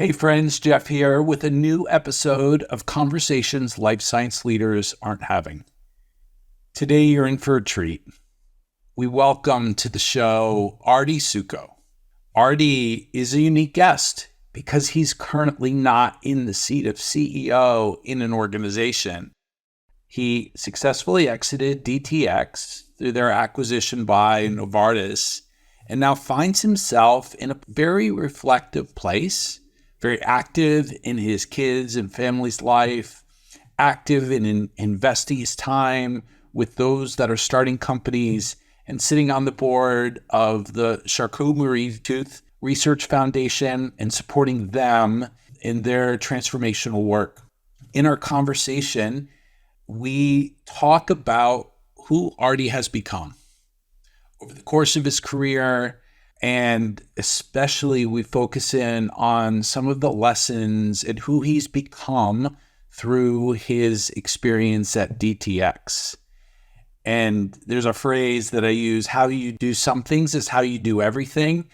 Hey friends, Jeff here with a new episode of Conversations Life Science Leaders Aren't Having. Today you're in for a treat. We welcome to the show Artie Suckow. Artie is a unique guest because he's currently not in the seat of CEO in an organization. He successfully exited DTX through their acquisition by Novartis and now finds himself in a very reflective place, very active in his kids' and family's life, active in investing his time with those that are starting companies, and sitting on the board of the Charcot-Marie-Tooth Research Foundation and supporting them in their transformational work. In our conversation, we talk about who Artie has become over the course of his career, and especially we focus in on some of the lessons and who he's become through his experience at DTX. And there's a phrase that I use: how you do some things is how you do everything.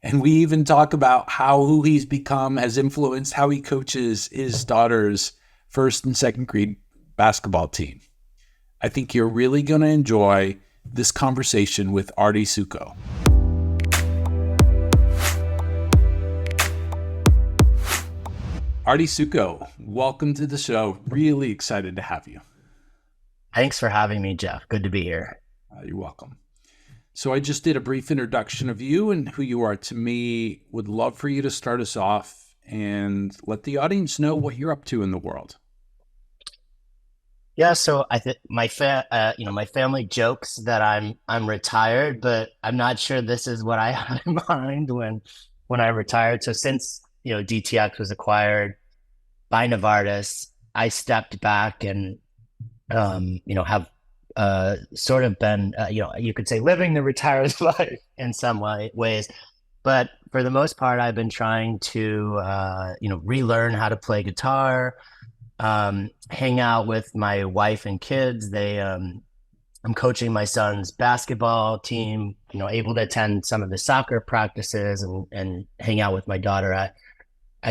And we even talk about how who he's become has influenced how he coaches his daughter's first and second grade basketball team. I think you're really going to enjoy this conversation with Artie Suckow. Artie Suckow, welcome to the show. Really excited to have you. Thanks for having me, Jeff. Good to be here. You're welcome. So I just did a brief introduction of you and who you are to me. Would love for you to start us off and let the audience know what you're up to in the world. Yeah, so I think my family jokes that I'm retired, but I'm not sure this is what I had in mind when I retired. So since DTX was acquired by Novartis, I stepped back and have sort of been you could say living the retirer's life in some ways, but for the most part, I've been trying to relearn how to play guitar. Hang out with my wife and kids. I'm coaching my son's basketball team, able to attend some of the soccer practices and hang out with my daughter at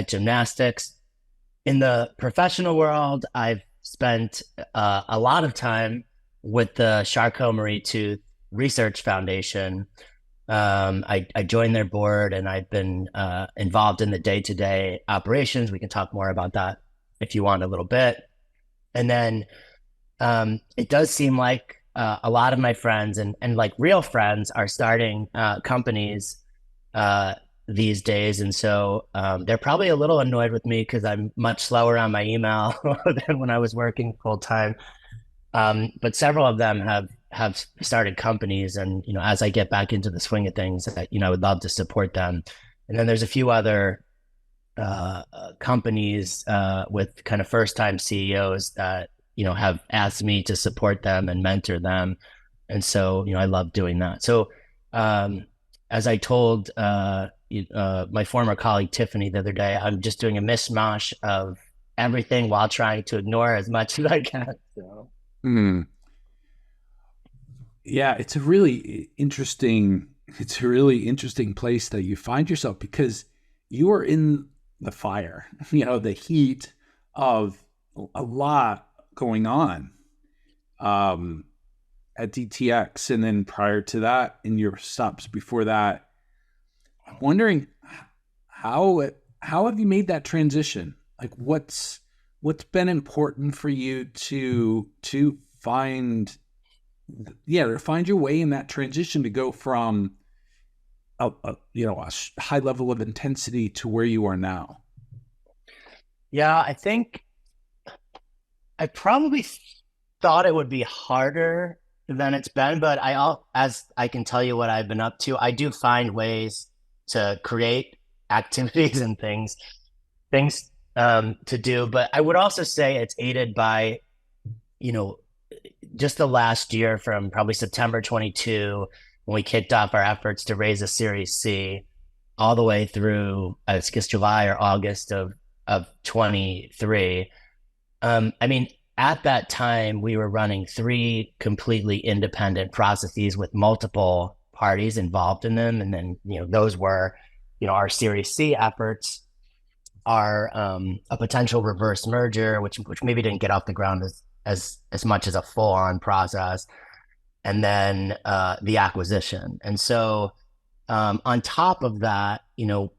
gymnastics. In the professional world, I've spent a lot of time with the Charcot-Marie-Tooth Research Foundation. I joined their board and I've been involved in the day-to-day operations. We can talk more about that if you want a little bit. And then it does seem like a lot of my friends and like real friends are starting companies these days. And so they're probably a little annoyed with me because I'm much slower on my email than when I was working full time. But several of them have started companies, and as I get back into the swing of things, I would love to support them. And then there's a few other companies with kind of first-time CEOs that have asked me to support them and mentor them, and so I love doing that. So as I told my former colleague Tiffany the other day, I'm just doing a mishmash of everything while trying to ignore as much as I can. So. Yeah, it's a really interesting place that you find yourself, because you are in the fire, the heat of a lot going on at DTX, and then prior to that, in your stops before that. I'm wondering how have you made that transition? Like, what's been important for you to find your way in that transition to go from a high level of intensity to where you are now? Yeah, I think I probably thought it would be harder than it's been, but as I can tell you what I've been up to, I do find ways to create activities and things to do. But I would also say it's aided by, just the last year, from probably September 22, when we kicked off our efforts to raise a Series C, all the way through, I guess, July or August of 23. At that time, we were running 3 completely independent processes with multiple parties involved in them. And then, those were, our Series C efforts are a potential reverse merger, which maybe didn't get off the ground as much as a full on process, and then the acquisition. And so on top of that,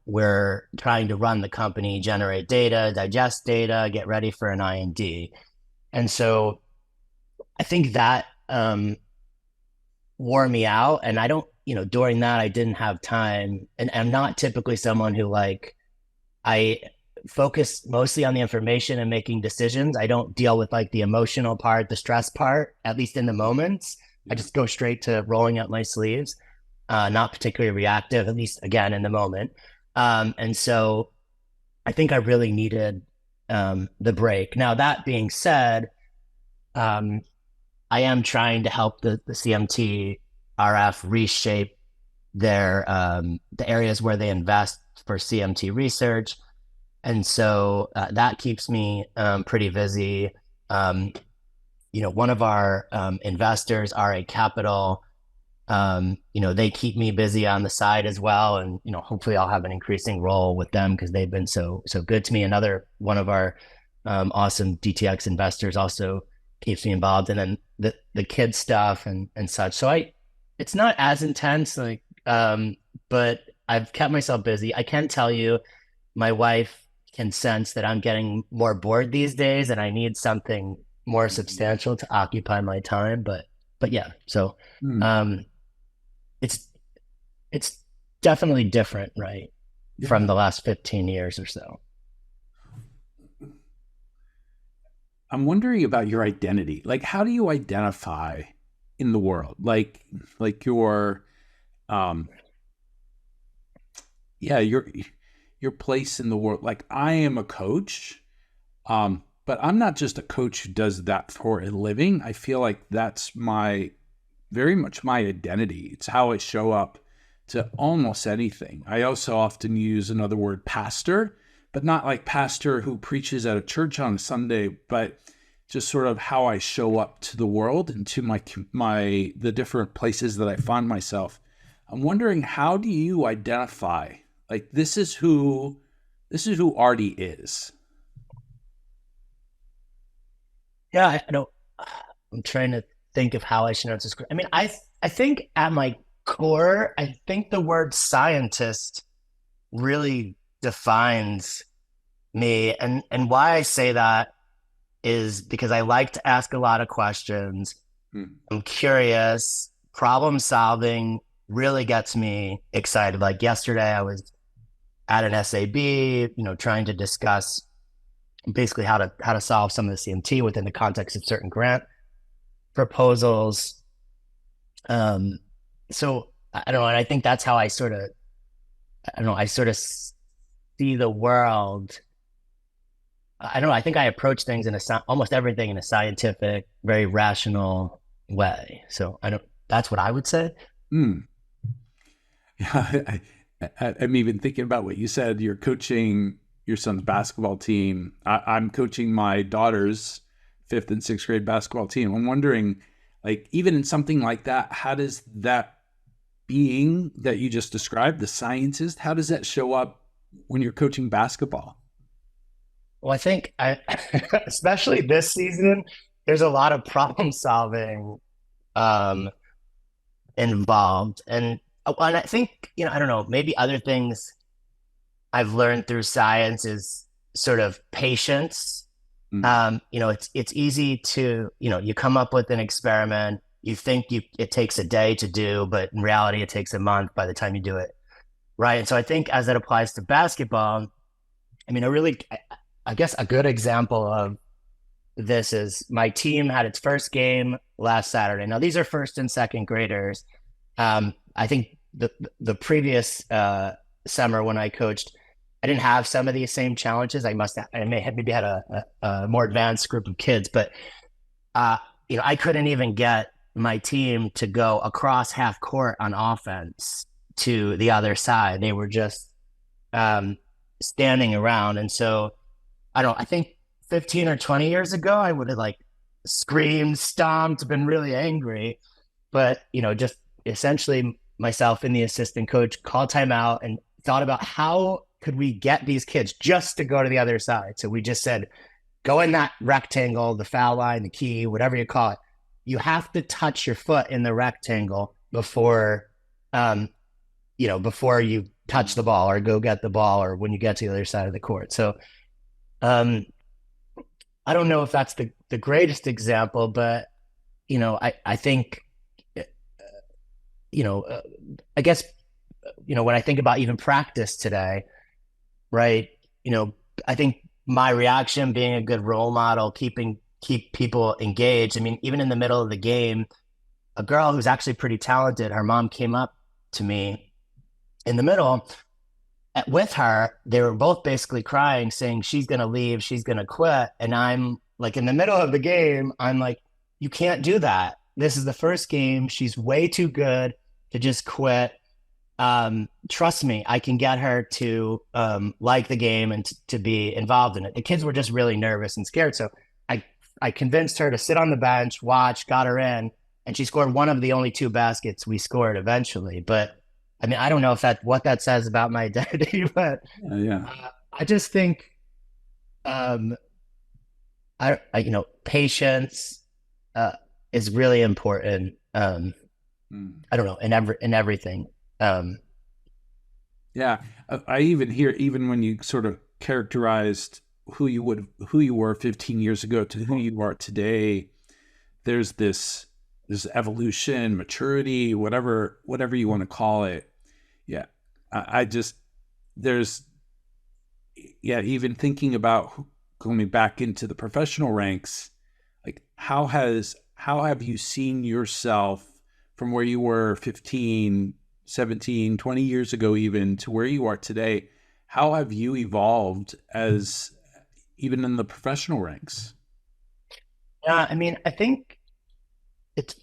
we're trying to run the company, generate data, digest data, get ready for an IND. And so I think that wore me out. And I don't, during that, I didn't have time. And I'm not typically someone who I focus mostly on the information and making decisions. I don't deal with the emotional part, the stress part, at least in the moments. I just go straight to rolling up my sleeves, not particularly reactive, at least again in the moment. And so I think I really needed the break. Now, that being said, I am trying to help the CMT RF reshape their the areas where they invest for CMT research. And so that keeps me pretty busy. One of our investors, RA Capital, they keep me busy on the side as well. And, hopefully I'll have an increasing role with them because they've been so good to me. Another one of our awesome DTX investors also keeps me involved. And then the kid stuff and such. So it's not as intense, but I've kept myself busy. I can tell you, my wife can sense that I'm getting more bored these days and I need something more substantial to occupy my time. But yeah, so it's definitely different, right? Yeah. From the last 15 years or so. I'm wondering about your identity. How do you identify in the world? Like your your place in the world. I am a coach, but I'm not just a coach who does that for a living. I feel like that's very much my identity. It's how I show up to almost anything. I also often use another word, pastor, but not like pastor who preaches at a church on a Sunday, but just sort of how I show up to the world and to the different places that I find myself. I'm wondering, how do you identify? This is who Artie is. Yeah, I'm trying to think of how I should answer this question. I mean, I think at my core, I think the word scientist really defines me. And why I say that is because I like to ask a lot of questions. I'm curious. Problem solving really gets me excited. Like yesterday, I was at an SAB, trying to discuss basically how to solve some of the CMT within the context of certain grant proposals. So I don't know, and I think that's how I sort of see the world. I don't know. I think I approach things almost everything in a scientific, very rational way. So that's what I would say. Yeah, I'm even thinking about what you said. You're coaching your son's basketball team. I'm coaching my daughter's 5th and 6th grade basketball team. I'm wondering, even in something like that, how does that being that you just described, the scientist, how does that show up when you're coaching basketball? Well, I think especially this season, there's a lot of problem solving involved. And I think, I don't know, maybe other things I've learned through science is sort of patience. It's easy to, you come up with an experiment, you think it takes a day to do, but in reality, it takes a month by the time you do it. Right. And so I think as that applies to basketball, I mean, I guess a good example of this is my team had its first game last Saturday. Now, these are 1st and 2nd graders. I think the previous summer when I coached, I didn't have some of these same challenges. I maybe had a more advanced group of kids, but I couldn't even get my team to go across half court on offense to the other side. They were just standing around. And so I think 15 or 20 years ago, I would have screamed, stomped, been really angry. But, just essentially myself and the assistant coach called timeout and thought about how could we get these kids just to go to the other side? So we just said, go in that rectangle, the foul line, the key, whatever you call it. You have to touch your foot in the rectangle before, before you touch the ball or go get the ball or when you get to the other side of the court. So I don't know if that's the greatest example, but, I think, I guess, when I think about even practice today, right, I think my reaction being a good role model, keep people engaged. I mean, even in the middle of the game, a girl who's actually pretty talented, her mom came up to me in the middle with her. They were both basically crying, saying she's going to leave, she's going to quit. And I'm like, in the middle of the game, I'm like, you can't do that. This is the first game. She's way too good to just quit. Trust me, I can get her to like the game and to be involved in it. The kids were just really nervous and scared. So I convinced her to sit on the bench, watch, got her in, and she scored one of the only 2 baskets we scored eventually. But I mean, I don't know if what that says about my identity, but I just think, patience is really important. I don't know, in everything. Yeah, I even hear, even when you sort of characterized who you were 15 years ago to who you are today, there's this evolution, maturity, whatever you want to call it. Yeah, even thinking about going back into the professional ranks, like how have you seen yourself from where you were 15, 17, 20 years ago, even to where you are today? How have you evolved as even in the professional ranks? Yeah, I mean, I think it's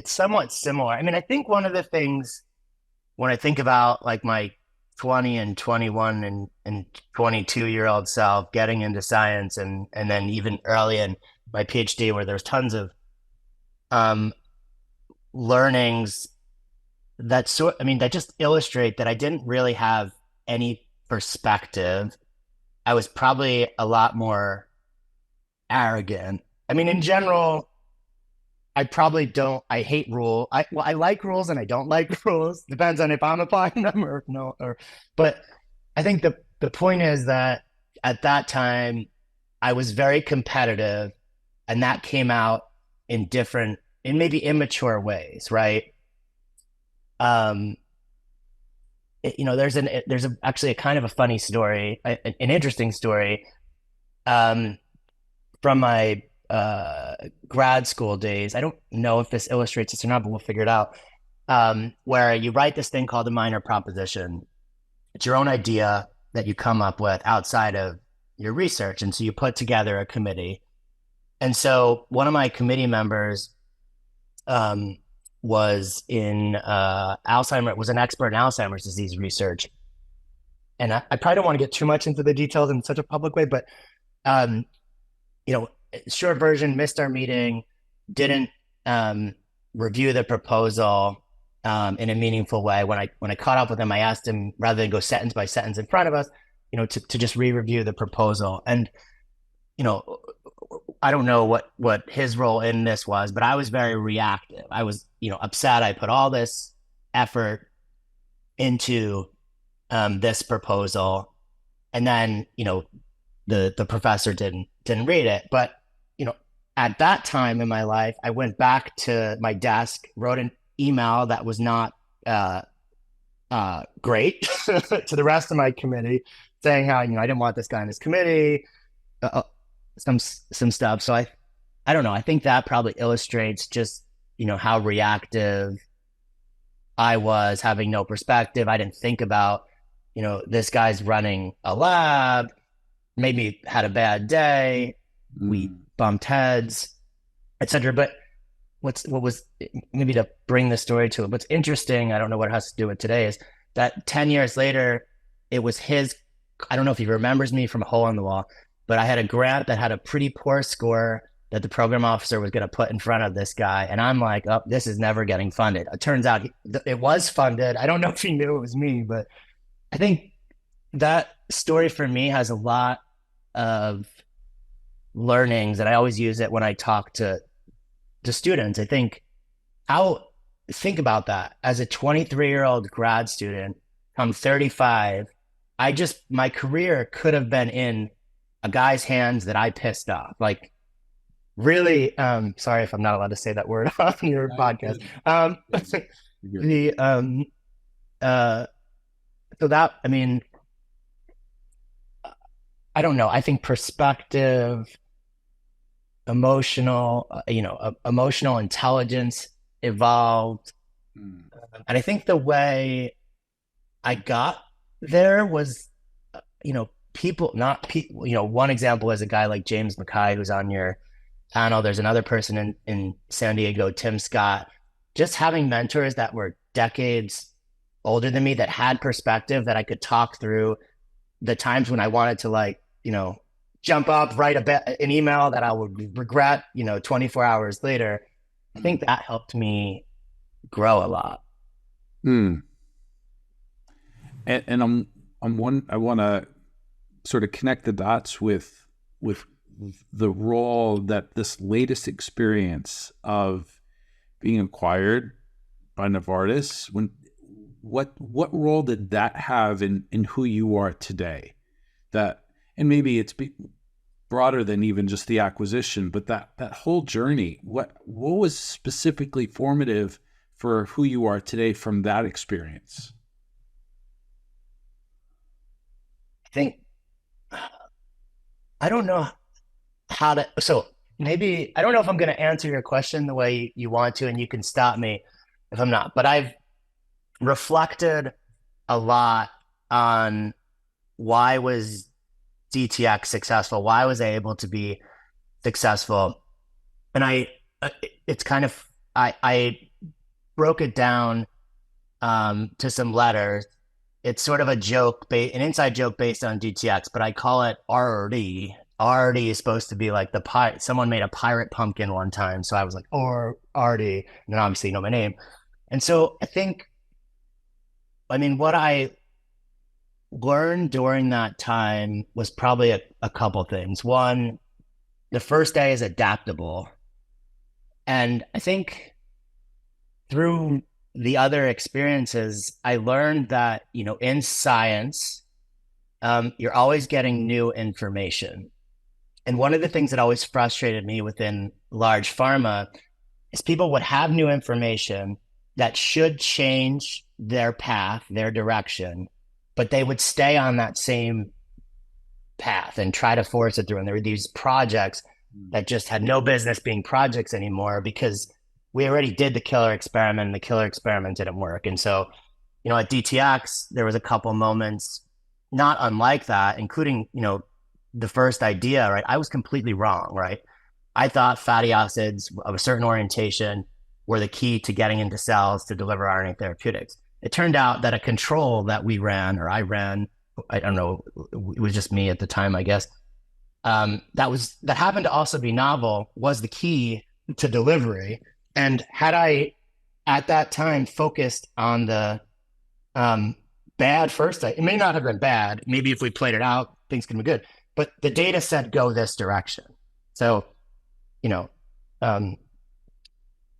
somewhat similar. I mean, I think one of the things when I think about like my 20 and 21 and 22-year-old self getting into science and then even early in my PhD where there's tons of learnings that just illustrate that I didn't really have any perspective. I was probably a lot more arrogant. I mean, in general, I hate rule. I like rules and I don't like rules. Depends on if I'm applying them or no. But I think the point is that at that time, I was very competitive, and that came out in maybe immature ways, right? There's actually a kind of a funny story, an interesting story, from my grad school days. I don't know if this illustrates this or not, but we'll figure it out. Where you write this thing called a minor proposition. It's your own idea that you come up with outside of your research. And so you put together a committee. And so one of my committee members was an expert in Alzheimer's disease research. And I probably don't want to get too much into the details in such a public way, but short version, missed our meeting, didn't review the proposal in a meaningful way. When I caught up with him, I asked him, rather than go sentence by sentence in front of us, to just re-review the proposal. And I don't know what his role in this was, but I was very reactive. I was upset. I put all this effort into this proposal, and then the professor didn't read it. But at that time in my life, I went back to my desk, wrote an email that was not great to the rest of my committee, saying how I didn't want this guy in this committee, some stuff. So I don't know. I think that probably illustrates just how reactive I was, having no perspective. I didn't think about this guy's running a lab, maybe had a bad day, we bumped heads, etc. But what was, maybe to bring the story to it, what's interesting, I don't know what it has to do with today, is that 10 years later, it was I don't know if he remembers me from a hole in the wall, but I had a grant that had a pretty poor score that the program officer was going to put in front of this guy. And I'm like, oh, this is never getting funded. It turns out it was funded. I don't know if he knew it was me, but I think that story for me has a lot of learnings, and I always use it when I talk to students. I think how think about that as a 23-year-old grad student. I'm 35. My career could have been in a guy's hands that I pissed off. Like, really, sorry if I'm not allowed to say that word on your podcast. The so that, I mean, I don't know. I think perspective, emotional intelligence evolved. And I think the way I got there was, people, not people, one example is a guy like James Mackay, who's on your panel. There's another person in San Diego, Tim Scott. Just having mentors that were decades older than me that had perspective, that I could talk through the times when I wanted to jump up, write an email that I would regret, 24 hours later. I think that helped me grow a lot. And I want to sort of connect the dots with the role that this latest experience of being acquired by Novartis, what role did that have in who you are today? And maybe it's broader than even just the acquisition, but that whole journey, what was specifically formative for who you are today from that experience? I don't know so maybe, I don't know if I'm going to answer your question the way you want to, and you can stop me if I'm not, but I've reflected a lot on why was DTX successful? Why was I able to be successful? And I broke it down to some letters. It's sort of a joke, an inside joke based on DTX, but I call it ARRTI. ARRTI is supposed to be like someone made a pirate pumpkin one time. So I was like, or ARRTI, and then obviously you know my name. And so I think, what I learned during that time was probably a couple things. One, the first day is adaptable. And I think through the other experiences, I learned that, in science, you're always getting new information. And one of the things that always frustrated me within large pharma is people would have new information that should change their path, their direction, but they would stay on that same path and try to force it through. And there were these projects that just had no business being projects anymore because we already did the killer experiment and the killer experiment didn't work. And so, at DTX, there was a couple moments not unlike that, including, the first idea, right? I was completely wrong, right? I thought fatty acids of a certain orientation were the key to getting into cells to deliver RNA therapeutics. It turned out that a control that we ran, or I ran, I don't know, it was just me at the time, I guess, that happened to also be novel, was the key to delivery. And had I at that time focused on the bad first, it may not have been bad. Maybe if we played it out, things can be good. But the data said go this direction. So,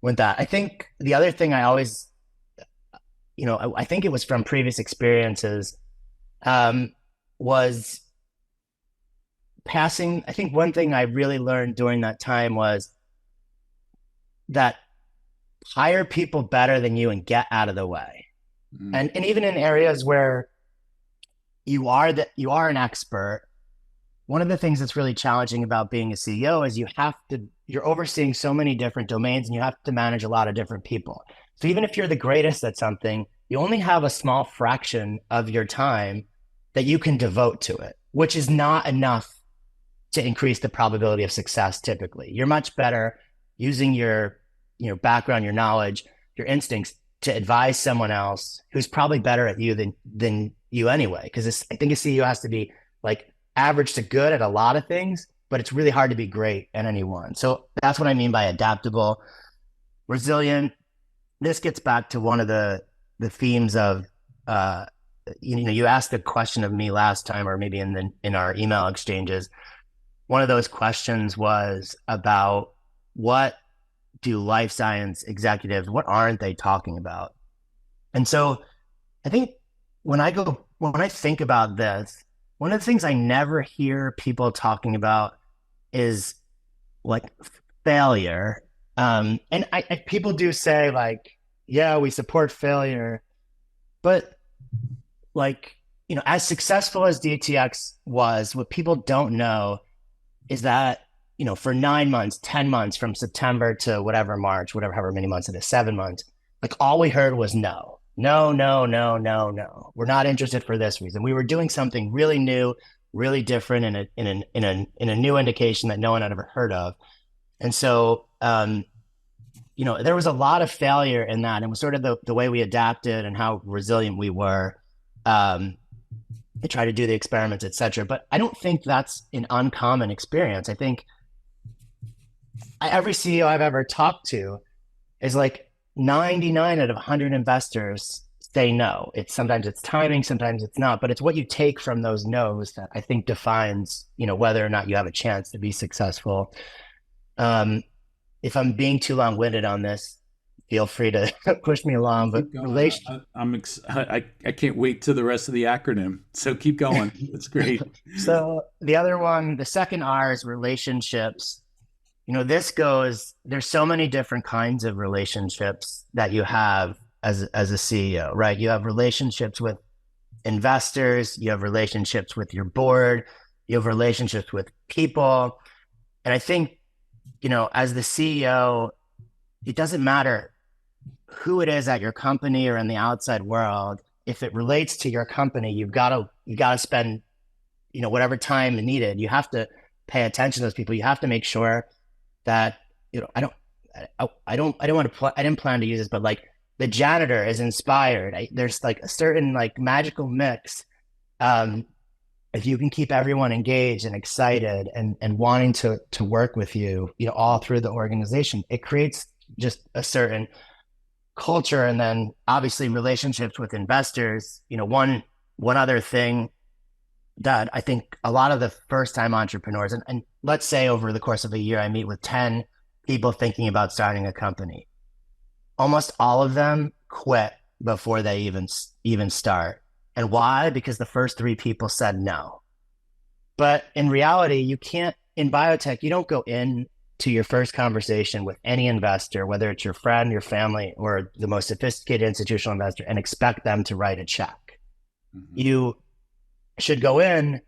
with that, I think the other thing I always, I think it was from previous experiences, was passing. I think one thing I really learned during that time was that hire people better than you and get out of the way. And even in areas where you are an expert, one of the things that's really challenging about being a CEO is you're overseeing so many different domains and you have to manage a lot of different people. So even if you're the greatest at something, you only have a small fraction of your time that you can devote to it, which is not enough to increase the probability of success. Typically, you're much better using your background, your knowledge, your instincts to advise someone else who's probably better at you than you anyway. Because I think a CEO has to be like average to good at a lot of things, but it's really hard to be great at any one. So that's what I mean by adaptable, resilient. This gets back to one of the themes of you asked a question of me last time, or maybe in our email exchanges. One of those questions was about what do life science executives, what aren't they talking about? And so I think when I think about this, one of the things I never hear people talking about is like failure. And people do say like, yeah, we support failure, but like, as successful as DTX was, what people don't know is that, for 9 months, 10 months, from September to whatever March, however many months it is, 7 months, like all we heard was no, no, no, no, no, no. We're not interested for this reason. We were doing something really new, really different in a new indication that no one had ever heard of. And so, there was a lot of failure in that. And it was sort of the way we adapted and how resilient we were to try to do the experiments, et cetera. But I don't think that's an uncommon experience. I think every CEO I've ever talked to is like 99 out of 100 investors say no. Sometimes it's timing, sometimes it's not, but it's what you take from those no's that I think defines, whether or not you have a chance to be successful. If I'm being too long-winded on this, feel free to push me along. But I can't wait to the rest of the acronym. So keep going. That's great. So the other one, the second R, is relationships. There's so many different kinds of relationships that you have as a CEO, right? You have relationships with investors, you have relationships with your board, you have relationships with people. And I think, as the CEO, it doesn't matter who it is at your company or in the outside world. If it relates to your company, you've got to spend, whatever time needed. You have to pay attention to those people. You have to make sure that, I didn't plan to use this, but like the janitor is inspired. There's like a certain like magical mix. If you can keep everyone engaged and excited and wanting to work with you, all through the organization, it creates just a certain culture. And then obviously relationships with investors. One other thing that I think a lot of the first time entrepreneurs, and let's say over the course of a year, I meet with 10 people thinking about starting a company. Almost all of them quit before they even start. And why? Because the first 3 people said no. But in reality, in biotech, you don't go in to your first conversation with any investor, whether it's your friend, your family, or the most sophisticated institutional investor, and expect them to write a check. Mm-hmm. You should go in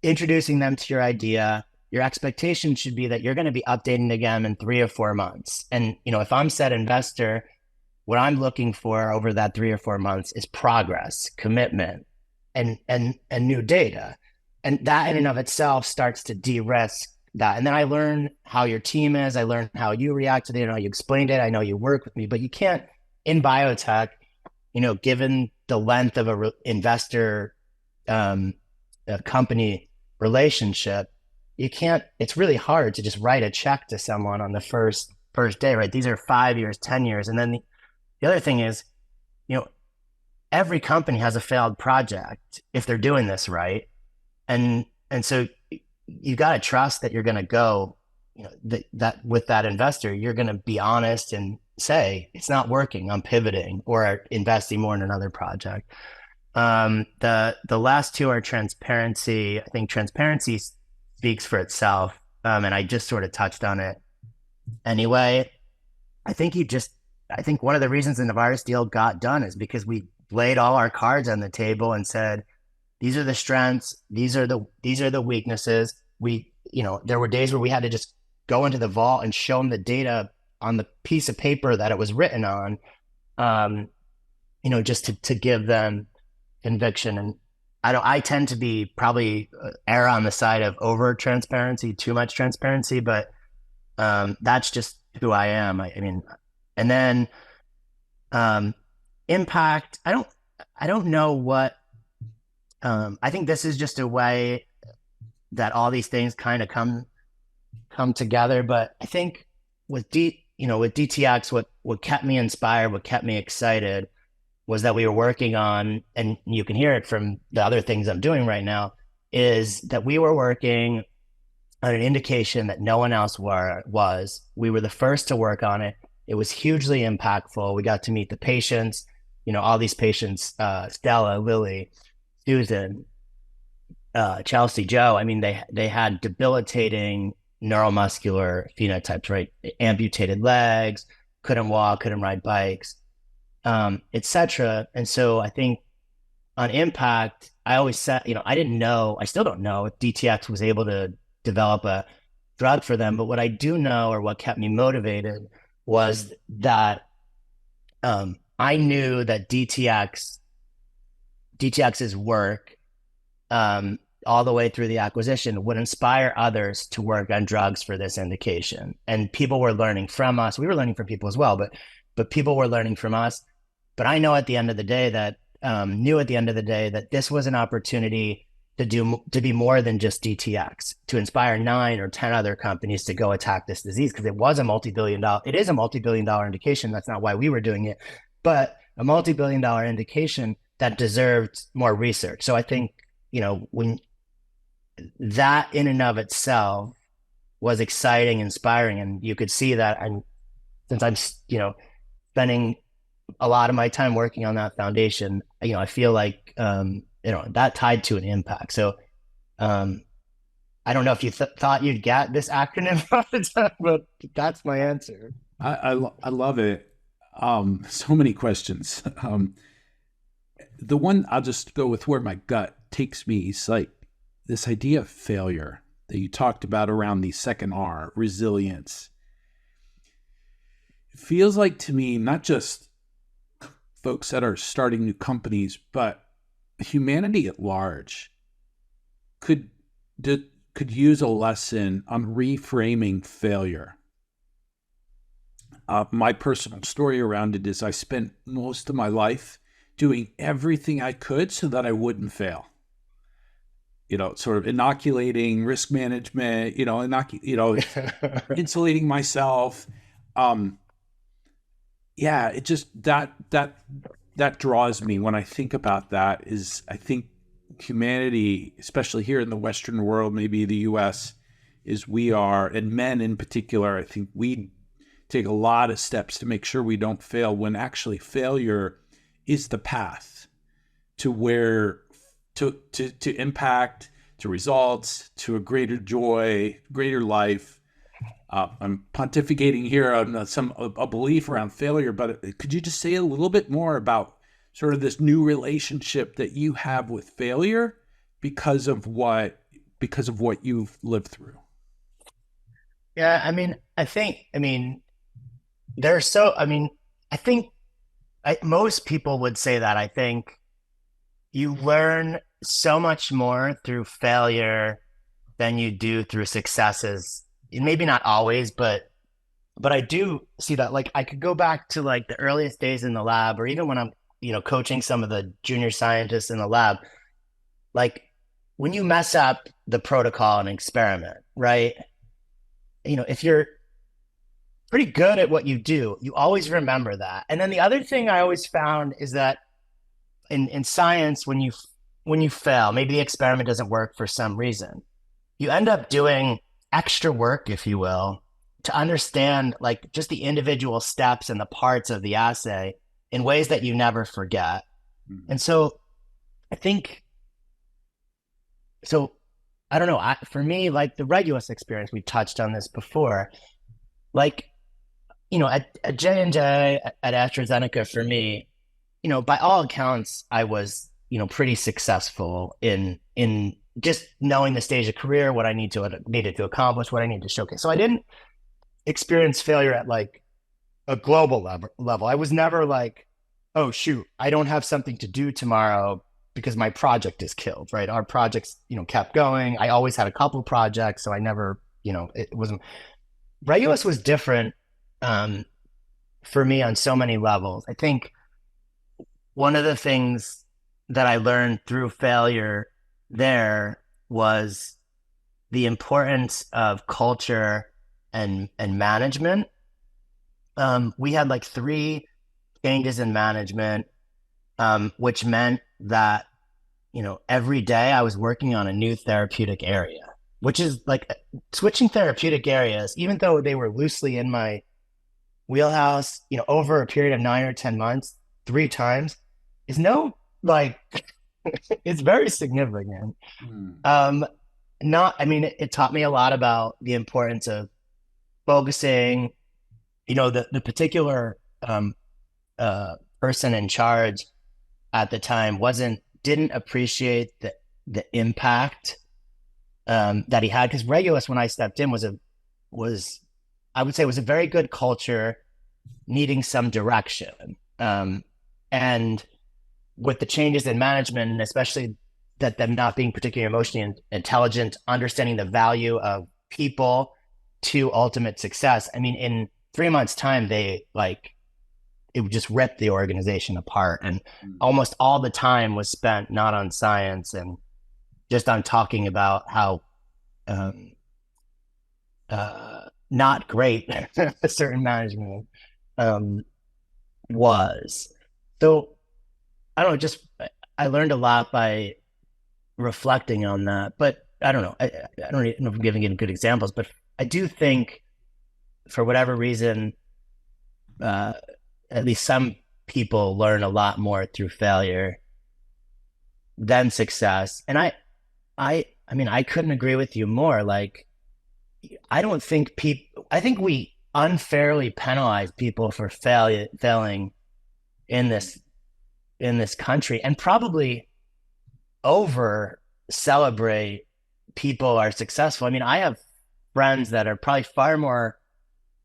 introducing them to your idea. Your expectation should be that you're going to be updating again in 3 or 4 months. And, if I'm said investor, what I'm looking for over that 3 or 4 months is progress, commitment, and new data. And that in and of itself starts to de-risk that. And then I learn how your team is. I learn how you react to it. I know you explained it. I know you work with me, but you can't, in biotech, given the length of a investor a company relationship, it's really hard to just write a check to someone on the first day, right? These are 5 years, 10 years. And then the other thing is, every company has a failed project if they're doing this right. And so you got to trust that you're going to go, that with that investor, you're going to be honest and say, it's not working, I'm pivoting or investing more in another project. The last 2 are transparency. I think transparency speaks for itself. And I just sort of touched on it anyway. I think one of the reasons the Novartis deal got done is because we laid all our cards on the table and said, these are the strengths, these are the weaknesses. There were days where we had to just go into the vault and show them the data on the piece of paper that it was written on, just to give them conviction. And I tend to be probably err on the side of over transparency, too much transparency, but that's just who I am. And then impact. I don't know what. I think this is just a way that all these things kind of come together. But I think with DTX, what kept me inspired, what kept me excited, was that we were working on, and you can hear it from the other things I'm doing right now, is that we were working on an indication that no one else was. We were the first to work on it. It was hugely impactful. We got to meet the patients, all these patients, Stella, Lily, Susan, Chelsea, Joe. I mean, they had debilitating neuromuscular phenotypes, right? Amputated legs, couldn't walk, couldn't ride bikes, etc. And so I think on impact, I always said, I didn't know, I still don't know if DTX was able to develop a drug for them. But what I do know, or what kept me motivated, was that I knew that DTX's work, all the way through the acquisition, would inspire others to work on drugs for this indication. And people were learning from us. We were learning from people as well, but people were learning from us. But I know at the end of the day that this was an opportunity to be more than just DTX, to inspire 9 or 10 other companies to go attack this disease, because it is a multi-billion dollar indication. That's not why we were doing it, but a multi-billion dollar indication that deserved more research. So I think, when that in and of itself was exciting, inspiring, and you could see that. And since I'm, spending a lot of my time working on that foundation, I feel like, that tied to an impact. So, I don't know if you thought you'd get this acronym, but that's my answer. I love it. So many questions. The one I'll just go with where my gut takes me is like this idea of failure that you talked about around the second R, resilience. It feels like to me, not just folks that are starting new companies, but humanity at large could use a lesson on reframing failure. My personal story around it is I spent most of my life doing everything I could so that I wouldn't fail. Sort of inoculating risk management, insulating myself. It just that draws me when I think about that. Is I think humanity, especially here in the Western world, maybe the US, and men in particular, I think we take a lot of steps to make sure we don't fail, when actually failure is the path to where to impact, to results, to a greater joy, greater life. I'm pontificating here on a belief around failure, but could you just say a little bit more about sort of this new relationship that you have with failure because of what you've lived through? Yeah, I think most people would say that. I think you learn so much more through failure than you do through successes. Maybe not always, but I do see that. Like, I could go back to like the earliest days in the lab, or even when I'm, coaching some of the junior scientists in the lab. Like, when you mess up the protocol and experiment, right? If you're pretty good at what you do, you always remember that. And then the other thing I always found is that in science, when you fail, maybe the experiment doesn't work for some reason, you end up doing extra work, if you will, to understand like just the individual steps and the parts of the assay in ways that you never forget. Mm-hmm. And so I think, I don't know, for me, like the Regulus experience, we touched on this before, like, at J&J, at AstraZeneca, for me, by all accounts, I was, pretty successful in just knowing the stage of career, what I needed to accomplish, what I needed to showcase. So I didn't experience failure at like a global level. I was never like, oh shoot, I don't have something to do tomorrow because my project is killed, right? Our projects, kept going. I always had a couple projects, so I never, it wasn't. Regulus was different for me on so many levels. I think one of the things that I learned through failure there was the importance of culture and management. We had like 3 changes in management which meant that, every day I was working on a new therapeutic area, which is like switching therapeutic areas, even though they were loosely in my wheelhouse, over a period of 9 or 10 months, 3 times is no, like, it's very significant. Mm. It taught me a lot about the importance of focusing, the particular person in charge at the time didn't appreciate the impact that he had, because Regulus, when I stepped in, was I would say was a very good culture needing some direction, and with the changes in management, and especially that them not being particularly emotionally intelligent, understanding the value of people to ultimate success. I mean, in 3 months' time, it would just rip the organization apart. And almost all the time was spent not on science and just on talking about how not great a certain management was. So I don't know, I learned a lot by reflecting on that. But I don't know. I don't know if I'm giving you good examples, but I do think for whatever reason, at least some people learn a lot more through failure than success. And I couldn't agree with you more. Like, I think we unfairly penalize people for failing in this country, and probably over celebrate people are successful. I mean, I have friends that are probably far more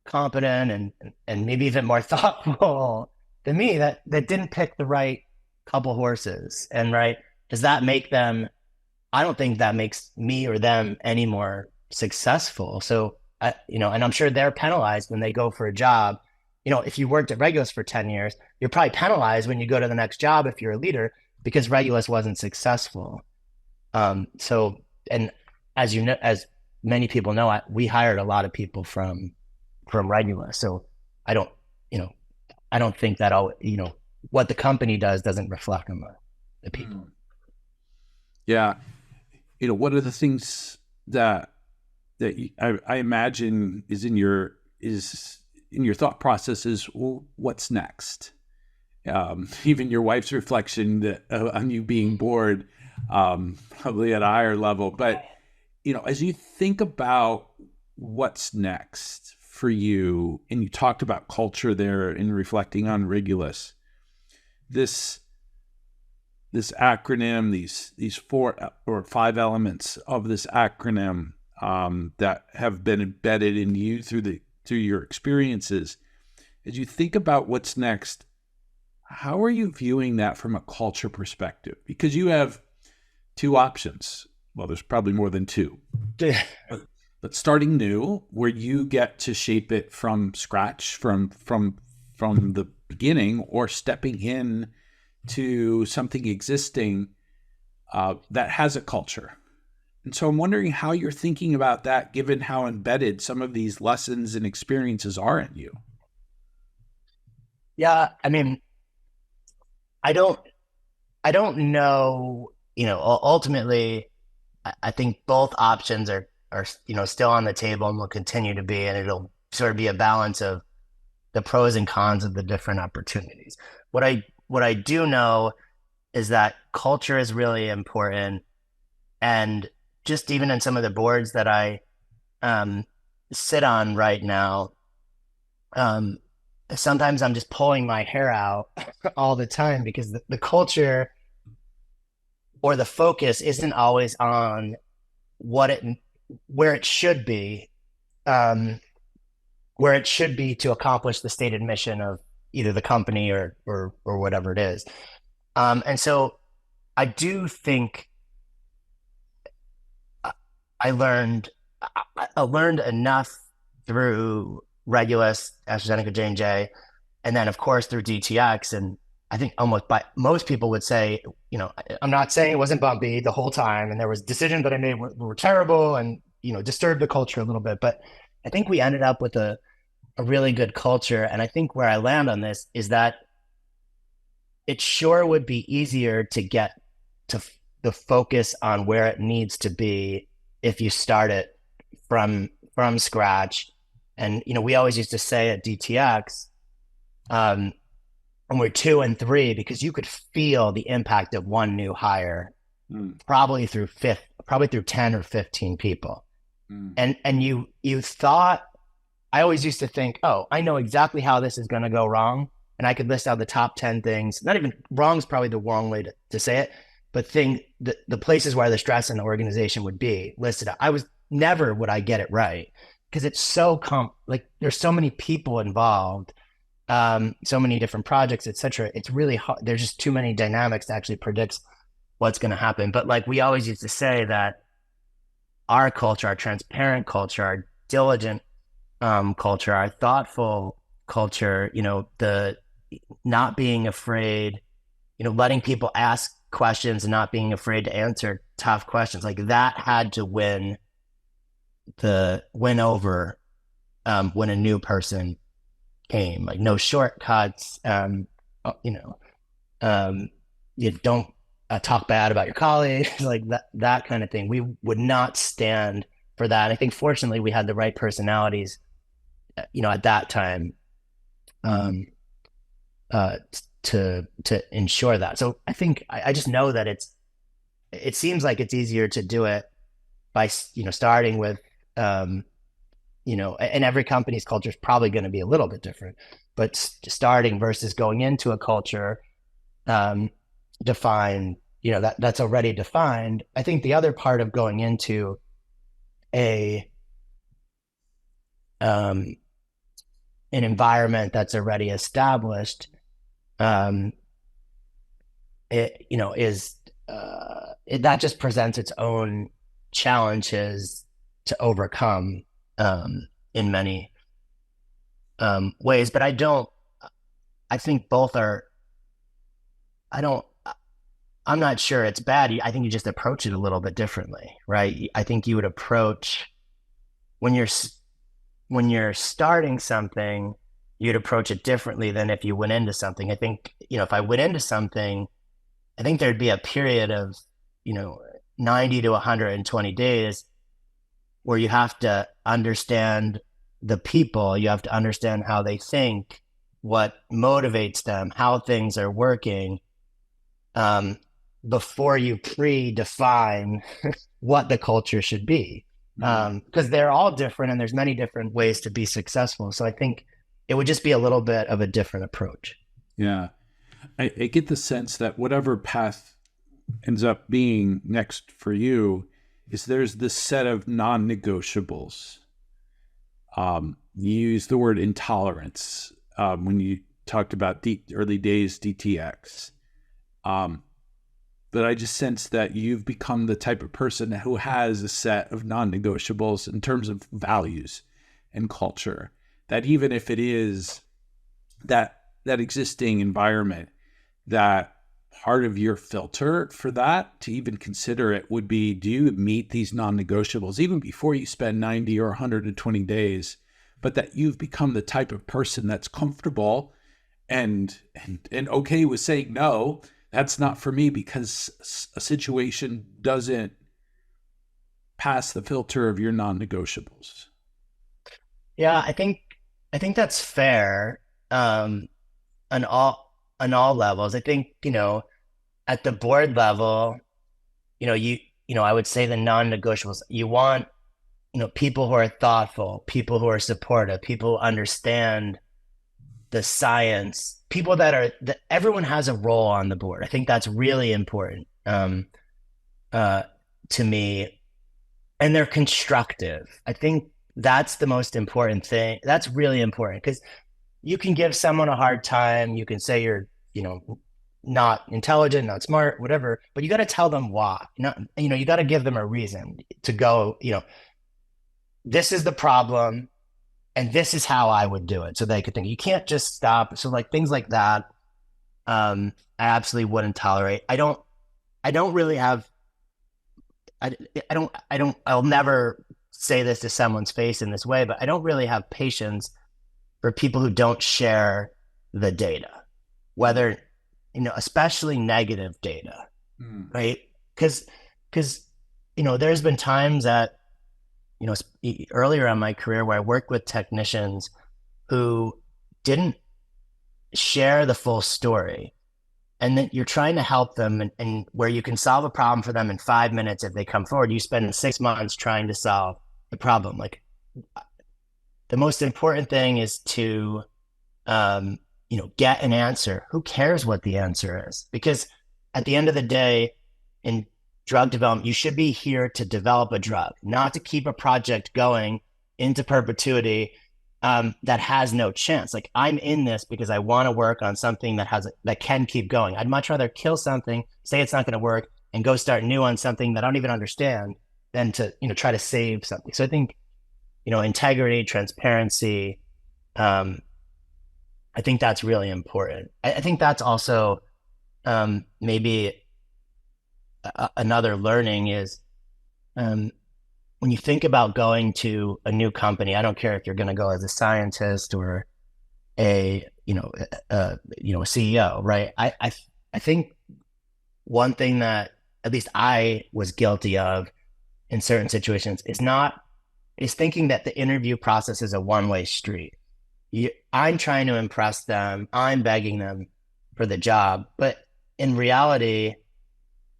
competent and maybe even more thoughtful than me that didn't pick the right couple horses. And right, does that make them? I don't think that makes me or them any more successful. So and I'm sure they're penalized when they go for a job. If you worked at Regulus for 10 years, you're probably penalized when you go to the next job if you're a leader, because Regulus wasn't successful. So, and as you know, as many people know, we hired a lot of people from Regulus. So I don't think that what the company doesn't reflect on the people. Yeah. One of the things that I imagine is in your thought process is, well, what's next? Even your wife's reflection on you being bored, probably at a higher level. But, as you think about what's next for you, and you talked about culture there in reflecting on Regulus, this acronym, these 4 or 5 elements of this acronym that have been embedded in you through your experiences. As you think about what's next, how are you viewing that from a culture perspective? Because you have 2 options. Well, there's probably more than 2. But starting new, where you get to shape it from scratch, from the beginning, or stepping in to something existing that has a culture. And so I'm wondering how you're thinking about that, given how embedded some of these lessons and experiences are in you. Yeah, I mean, I don't know. Ultimately, I think both options are still on the table and will continue to be, and it'll sort of be a balance of the pros and cons of the different opportunities. What I do know is that culture is really important, and just even in some of the boards that I sit on right now, sometimes I'm just pulling my hair out all the time, because the culture or the focus isn't always on where it should be, to accomplish the stated mission of either the company or whatever it is. And so I do think I learned enough through Regulus, AstraZeneca, J&J, and then of course through DTX. And I think most people would say, I'm not saying it wasn't bumpy the whole time, and there was decisions that I made were terrible and, disturbed the culture a little bit, but I think we ended up with a really good culture. And I think where I land on this is that it sure would be easier to get to the focus on where it needs to be if you start it from scratch. And we always used to say at DTX, and we're 2 and 3, because you could feel the impact of one new hire probably through 10 or 15 people. And you thought, I always used to think, oh, I know exactly how this is going to go wrong. And I could list out the top 10 things. Not even wrong is probably the wrong way to say it, but the places where the stress in the organization would be listed out. Never would I get it right, because it's so there's so many people involved, so many different projects, etc. It's really hard. There's just too many dynamics to actually predict what's going to happen. But like we always used to say that our culture, our transparent culture, our diligent culture, our thoughtful culture, the not being afraid, letting people ask questions and not being afraid to answer tough questions, like that had to win over when a new person came. Like no shortcuts, you don't talk bad about your colleagues, like that kind of thing. We would not stand for that. I think fortunately we had the right personalities, at that time, to ensure that. So I think I just know that it seems like it's easier to do it by starting with and every company's culture is probably going to be a little bit different, but starting versus going into a culture defined, that's already defined. I think the other part of going into an environment that's already established, that just presents its own challenges to overcome in many ways. But I think both are, I'm not sure it's bad. I think you just approach it a little bit differently, right? I think you would approach, when you're starting something, you'd approach it differently than if you went into something. I think, if I went into something, I think there'd be a period of, 90 to 120 days where you have to understand the people, you have to understand how they think, what motivates them, how things are working, before you predefine what the culture should be. Because they're all different and there's many different ways to be successful. So I think it would just be a little bit of a different approach. Yeah. I get the sense that whatever path ends up being next for you is there's this set of non-negotiables. You use the word intolerance when you talked about the early days DTX. But I just sense that you've become the type of person who has a set of non-negotiables in terms of values and culture, that even if it is that existing environment, that part of your filter for that to even consider it would be, do you meet these non-negotiables even before you spend 90 or 120 days, but that you've become the type of person that's comfortable and okay with saying, no, that's not for me because a situation doesn't pass the filter of your non-negotiables. Yeah, I think that's fair. On all levels. I think, at the board level, I would say the non-negotiables, you want, people who are thoughtful, people who are supportive, people who understand the science, people that everyone has a role on the board. I think that's really important to me. And they're constructive. I think that's the most important thing. That's really important because you can give someone a hard time. You can say you're, not intelligent, not smart, whatever, but you got to tell them why. You got to give them a reason to go, this is the problem and this is how I would do it. So they could think. You can't just stop. So like things like that, I absolutely wouldn't tolerate. I'll never say this to someone's face in this way, but I don't really have patience for people who don't share the data, whether especially negative data, Mm. right? Because there's been times that earlier in my career where I worked with technicians who didn't share the full story, and then you're trying to help them, and where you can solve a problem for them in 5 minutes if they come forward, you spend 6 months trying to solve the problem. Like, the most important thing is to get an answer. Who cares what the answer is? Because at the end of the day, in drug development, you should be here to develop a drug, not to keep a project going into perpetuity that has no chance. Like, I'm in this because I want to work on something that can keep going. I'd much rather kill something, say it's not going to work, and go start new on something that I don't even understand than to try to save something. So I think integrity, transparency. I think that's really important. I think that's also maybe another learning is when you think about going to a new company. I don't care if you're going to go as a scientist or a CEO, right? I think one thing that at least I was guilty of in certain situations is thinking that the interview process is a one-way street. I'm trying to impress them. I'm begging them for the job. But in reality,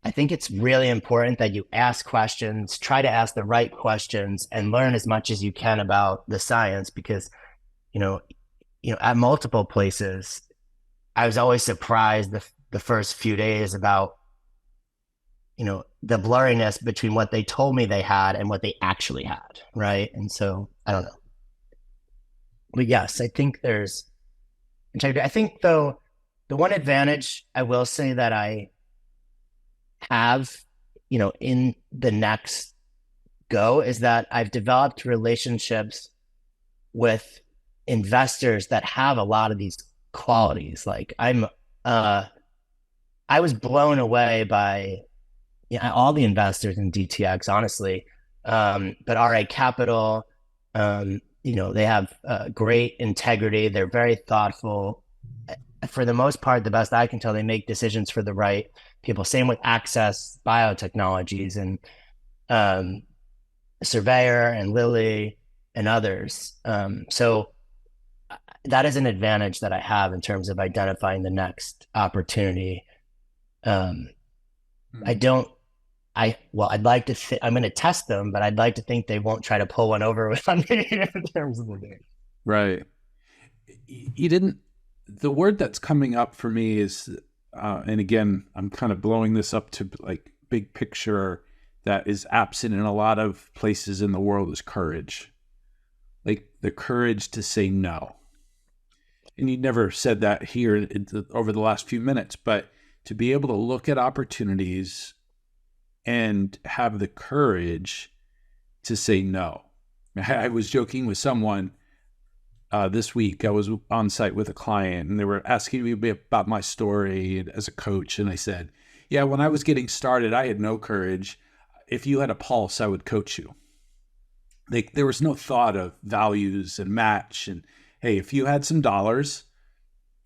I think it's really important that you ask questions, try to ask the right questions, and learn as much as you can about the science. Because, at multiple places, I was always surprised the first few days about, the blurriness between what they told me they had and what they actually had. Right. And so I don't know. But yes, I think there's integrity. I think, though, the one advantage I will say that I have, in the next go is that I've developed relationships with investors that have a lot of these qualities. Like, I was blown away by all the investors in DTX, honestly. But RA Capital, they have great integrity. They're very thoughtful. For the most part, the best I can tell, they make decisions for the right people. Same with Access Biotechnologies and Surveyor and Lilly and others. So that is an advantage that I have in terms of identifying the next opportunity. I'd like to I'm going to test them, but I'd like to think they won't try to pull one over on me in terms of the game. Right. The word that's coming up for me is, and again, I'm kind of blowing this up to like big picture, that is absent in a lot of places in the world, is courage. Like the courage to say no. And you never said that here over the last few minutes, but to be able to look at opportunities and have the courage to say no. I was joking with someone this week. I was on site with a client, and they were asking me about my story as a coach. And I said, yeah, when I was getting started, I had no courage. If you had a pulse, I would coach you. There was no thought of values and match. And hey, if you had some dollars,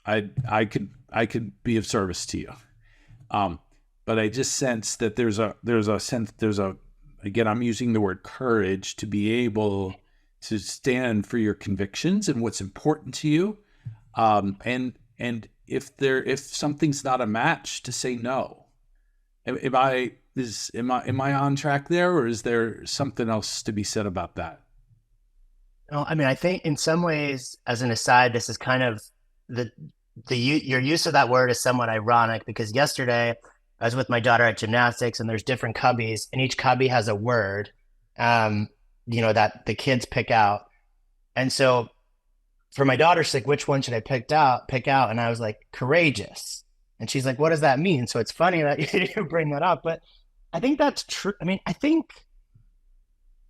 I could be of service to you. But I just sense that there's again, I'm using the word courage to be able to stand for your convictions and what's important to you. And if something's not a match, to say no. Am I on track there, or is there something else to be said about that? No, I mean, I think in some ways, as an aside, this is kind of your use of that word is somewhat ironic, because yesterday I was with my daughter at gymnastics, and there's different cubbies, and each cubby has a word, that the kids pick out. And so for my daughter, she's like, which one should I pick out? And I was like, courageous. And she's like, what does that mean? So it's funny that you bring that up, but I think that's true. I mean, I think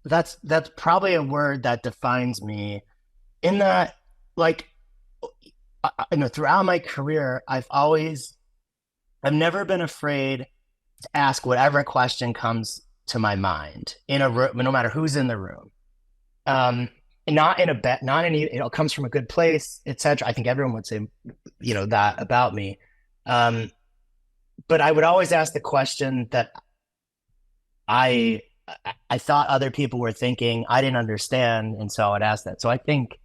that's probably a word that defines me, in that, like, throughout my career, I've never been afraid to ask whatever question comes to my mind in a room, no matter who's in the room. Not in a bet, not any, it comes from a good place, etc. I think everyone would say, that about me. Um, but I would always ask the question that I I thought other people were thinking I didn't understand, and so I would ask that. So I think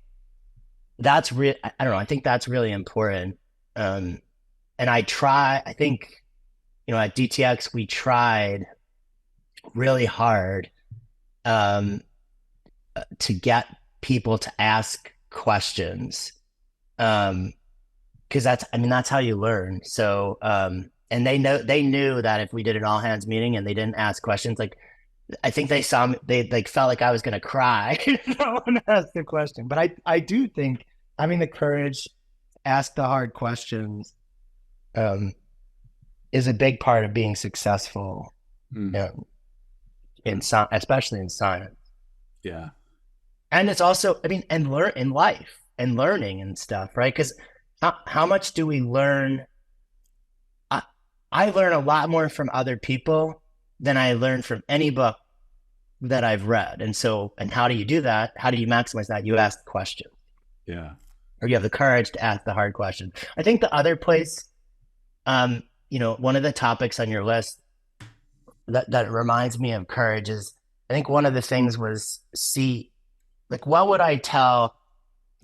that's real. I don't know. I think that's really important. Um, and I think, at DTX we tried really hard um, to get people to ask questions. Because that's how you learn. So, and they knew that if we did an all hands meeting and they didn't ask questions, like I think they saw me, they like felt like I was going to cry. No one asked the question, but I do think having the courage to ask the hard questions um, is a big part of being successful, especially in science. Yeah. And it's also, and learn in life and learning and stuff, right? Because how much do we learn? I learn a lot more from other people than I learn from any book that I've read. And how do you do that? How do you maximize that? You ask the question. Yeah. Or you have the courage to ask the hard question. I think the other place, one of the topics on your list that reminds me of courage is, I think one of the things was what would I tell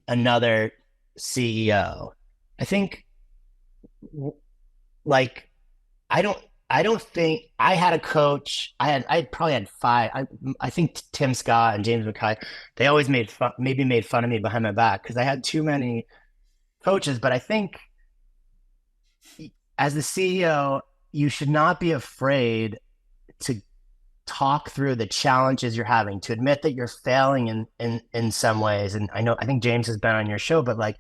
another CEO? I think like, I don't think I had a coach. I probably had five. I think Tim Scott and James McKay, they always made fun of me behind my back because I had too many coaches. But I think as the CEO, you should not be afraid to talk through the challenges you're having, to admit that you're failing in some ways. And I think James has been on your show, but like,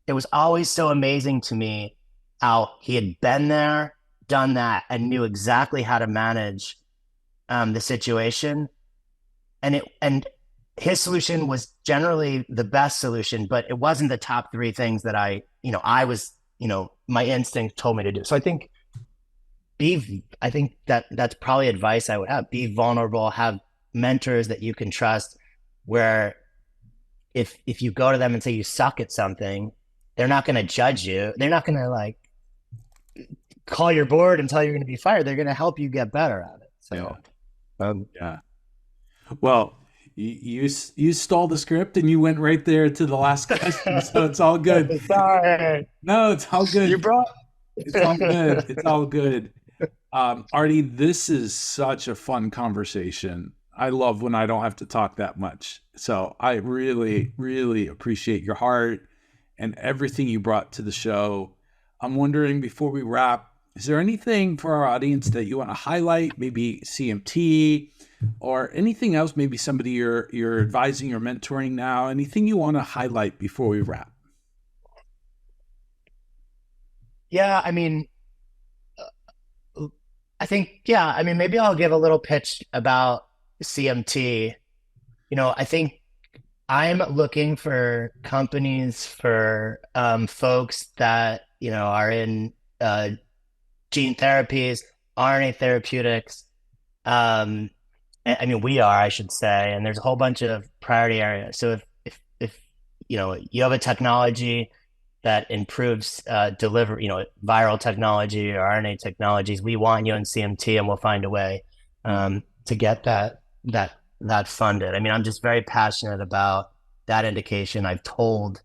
it was always so amazing to me how he had been there, done that, and knew exactly how to manage the situation. And his solution was generally the best solution, but it wasn't the top three things that I was, my instinct told me to do. So I think that's probably advice I would have. Be vulnerable, have mentors that you can trust, where if you go to them and say you suck at something, they're not going to judge you. They're not going to like call your board and tell you you're going to be fired. They're going to help you get better at it. So, yeah. Well, you stole the script and you went right there to the last question, so it's all good. Sorry. No, it's all good. It's all good. It's all good. Artie, this is such a fun conversation. I love when I don't have to talk that much. So I really, really appreciate your heart and everything you brought to the show. I'm wondering, before we wrap, is there anything for our audience that you want to highlight? Maybe CMT or anything else, maybe somebody you're advising or mentoring now, anything you want to highlight before we wrap? Yeah, maybe I'll give a little pitch about CMT. I think I'm looking for companies, for folks that, are in gene therapies, RNA therapeutics. We are, I should say, and there's a whole bunch of priority areas. So if you have a technology that improves delivery, viral technology or RNA technologies, we want you in CMT, and we'll find a way to get that funded. I'm just very passionate about that indication. I told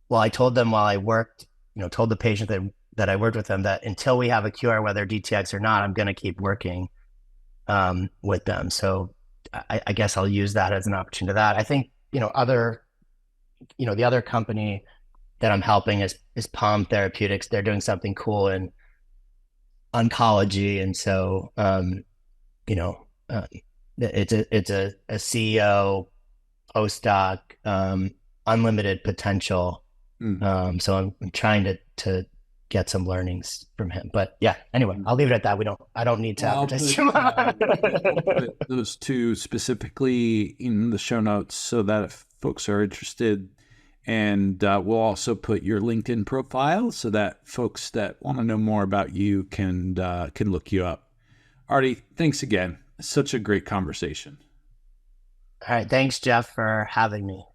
them while I worked, told the patient that I worked with them that until we have a cure, whether DTX or not, I'm going to keep working with them. So I guess I'll use that as an opportunity to that. I think, the other company that I'm helping is Palm Therapeutics. They're doing something cool in oncology. And so, it's a CEO postdoc, unlimited potential. So I'm trying to get some learnings from him. But yeah, anyway, I'll leave it at that. I don't need to advertise too much. Put those two specifically in the show notes so that if folks are interested, and we'll also put your LinkedIn profile so that folks that want to know more about you can look you up. Artie, thanks again. Such a great conversation. All right. Thanks, Jeff, for having me.